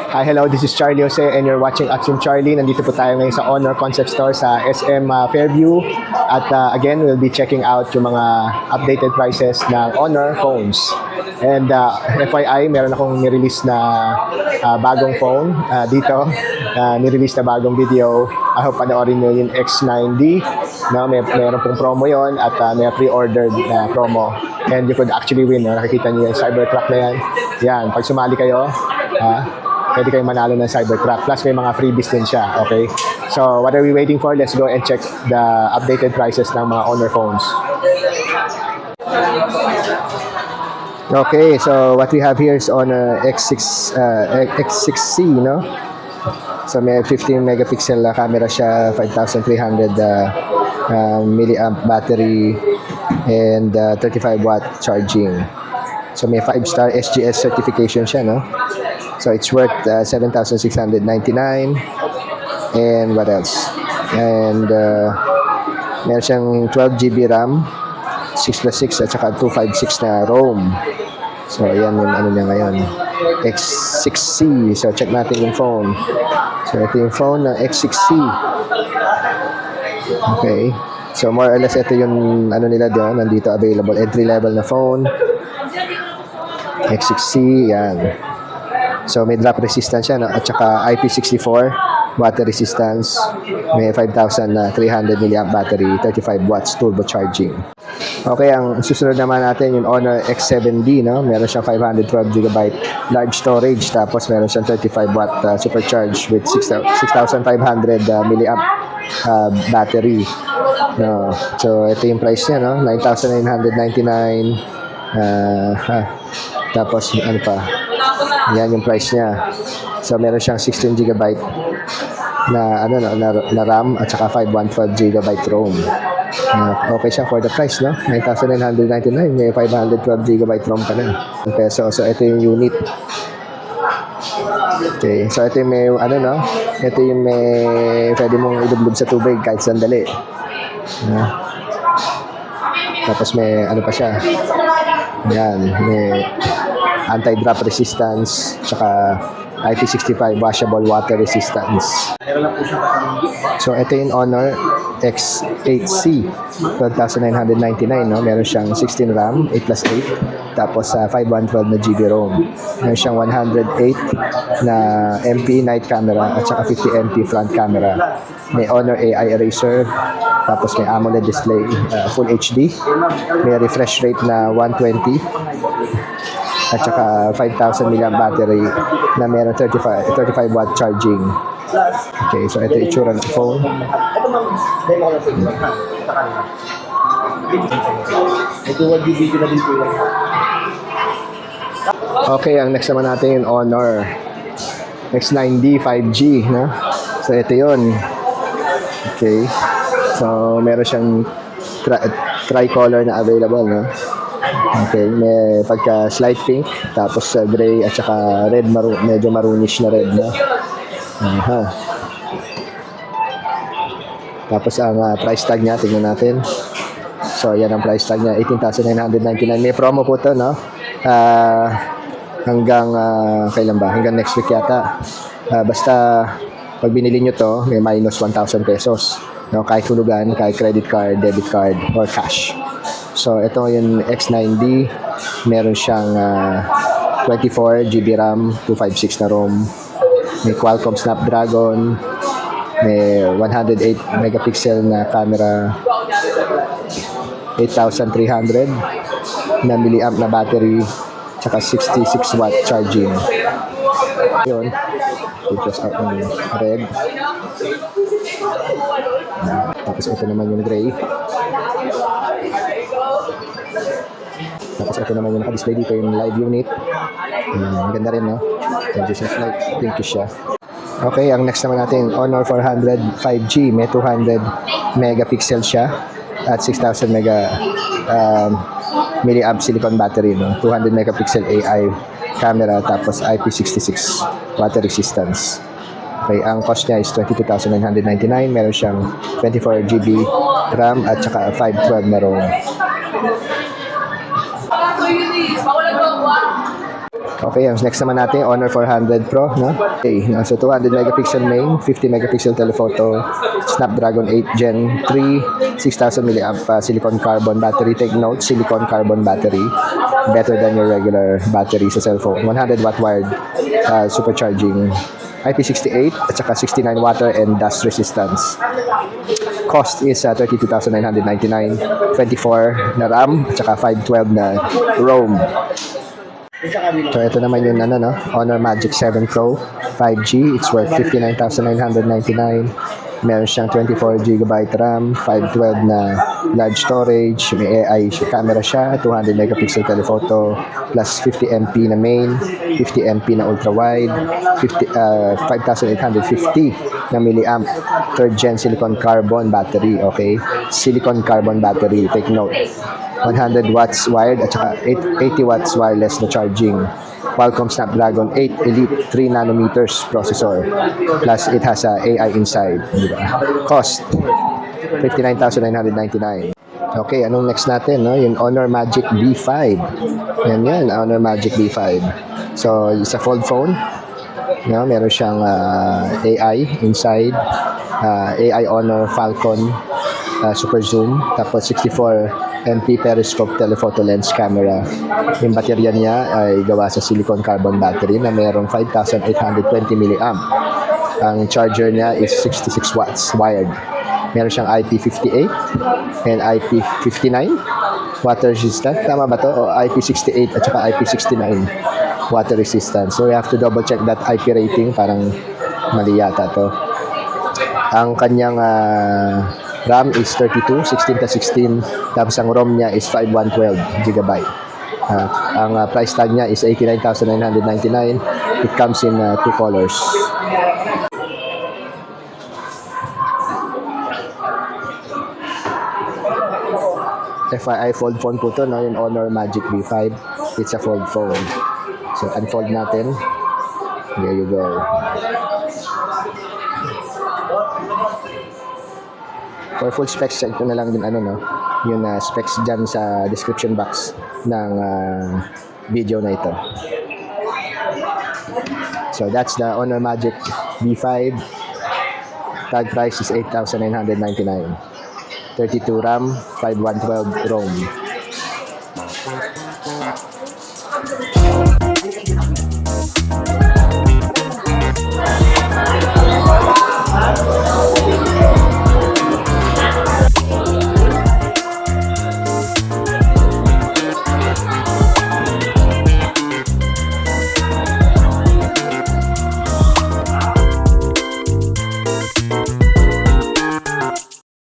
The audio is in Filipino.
Hi, hello, this is Charlie Jose and you're watching Action Charlie. Nandito po tayo ngayon sa Honor Concept Store sa SM Fairview. At again, we'll be checking out yung mga updated prices ng Honor phones. And FYI, meron akong nirelease na bagong phone dito. Nirelease na bagong video. I hope panoorin nyo yung X9D. No, meron pong promo yon at may pre-ordered na promo. And you could actually win. No? Nakikita nyo yung Cybertruck na yan. Yan, pag sumali kayo, pwede kayong manalo ng Cybertruck. Plus, may mga freebies din siya. Okay? So, what are we waiting for? Let's go and check the updated prices ng mga Honor phones. Okay, so what we have here is on X6C, no? So, may 15 megapixel camera siya, 5,300 milliamp battery, and 35 watt charging. So, may 5-star SGS certification siya, no? So, it's worth 7,699. And what else? And meron siyang 12 GB RAM, 6+6 at saka 256 na ROM. So, ayan yung ano niya ngayon. X6C. So, check natin yung phone. So, ito yung phone ng X6C. Okay. So, more or less, ito yung ano nila doon. Nandito available. Entry-level na phone. X6C. Yan. So, may drop resistance siya, no? At saka IP64 water resistance. May 5,300 milliamp battery, 35 watts turbo charging. Okay, ang susunod naman natin yung Honor X7D, no? Meron siyang 512 GB large storage, tapos meron siyang 35 watt supercharge with 6,500 milliamp battery. No. So, ito yung price niya, no? 9,999. Tapos, ano pa? Yan yung price niya. So, meron siyang 16 GB na RAM at saka 512 GB ROM. Okay siya for the price, no? 9,999, may 512 GB ROM pa na. Peso. So, ito yung unit. Okay. So, ito yung may, ito yung may pwede mong ilublob sa tubig kahit sandali. Tapos may, pa siya. Yan. May anti-drop resistance, tsaka IP65 washable water resistance. So, ito yung Honor X8C 12,999, no? Meron siyang 16 RAM, 8+8, tapos 512 na GB ROM. Meron siyang 108 na MP night camera at saka 50 MP front camera. May Honor AI eraser, tapos may AMOLED display, Full HD. May refresh rate na 120. At saka 5,000 milliamp battery na meron 35 watt charging. Okay, so ito yung itsura ng phone. Okay, ang next naman natin yung Honor X9D 5G, no? So ito yun. Okay. So meron siyang tricolor na available, no? Okay, may pagka slight pink, tapos gray at saka red, medyo maroonish na red, no? Tapos ang price tag niya, tingnan natin. So, yan ang price tag niya, 18,999. May promo po to, no? Hanggang, kailan ba? Hanggang next week yata. Basta, pag binili nyo to, may minus 1,000 pesos. No? Kahit hulugan, kahit credit card, debit card, or cash. So, ito yung X9D. Meron siyang 24 GB RAM, 256 na ROM. May Qualcomm Snapdragon. May 108 megapixel na camera. 8,300 na milliamp na battery. Tsaka 66 watt charging. Yun. Just out ng red. Tapos ito naman yung gray. Tapos ito naman yung naka-display dito yung live unit. Maganda rin, no? Medyo siya slight pinkish siya. Okay, ang next naman natin, Honor 400 5G. May 200 megapixel siya at 6,000 milliamp silicon battery, no? 200 megapixel AI camera, tapos IP66 water resistance. Okay, ang cost niya is 22,999. Meron siyang 24 GB RAM at saka 512 na ROM. Okay, ang next naman natin, Honor 400 Pro, no? Okay, so 200 megapixel main, 50 megapixel telephoto, Snapdragon 8 Gen 3, 6,000 milliamp silicon carbon battery. Take note, silicon carbon battery, better than your regular battery sa cellphone. 100 watt wired supercharging, IP68 at saka 69 water and dust resistance. Cost is 32,999, 24 na RAM at saka 512 na ROM. So ito naman yung Honor Magic 7 Pro 5G. It's worth 59,999. Meron siyang 24GB RAM, 512 na large storage, may AI camera siya, 200 megapixel telephoto, plus 50MP na main, 50MP na ultra wide, 5,850 na milliamp, third gen silicon carbon battery, okay? Silicon carbon battery, take note. 100 watts wired at saka 80 watts wireless na charging. Qualcomm Snapdragon 8 Elite 3 nanometers processor. Plus it has a AI inside. Diba? Cost 59,999. Okay, anong next natin? No? Yung Honor Magic B5. Yan, Honor Magic B5. So, it's a fold phone. No? Meron siyang AI inside. AI Honor Falcon Super Zoom. Tapos 64 MP periscope telephoto lens camera. Yung baterya niya ay gawa sa silicon carbon battery na mayroong 5,820 milliamp. Ang charger niya is 66 watts wired. Meron siyang IP58 and IP59 water resistant. Tama ba to? O IP68 at saka IP69 water resistant. So we have to double check that IP rating. Parang mali yata to. Ang kanyang RAM is 32, 16:16. Tapos ang ROM niya is 5112GB. Ang price tag niya is 89,999. It comes in two colors. FYI, fold phone po to, no? Yung Honor Magic B5. It's a fold phone. So, unfold natin. There you go. For full specs, check ko na lang din yung specs dyan sa description box ng video na ito. So that's the Honor Magic B5. Tag price is 8,999. 32 RAM, 5112 ROM.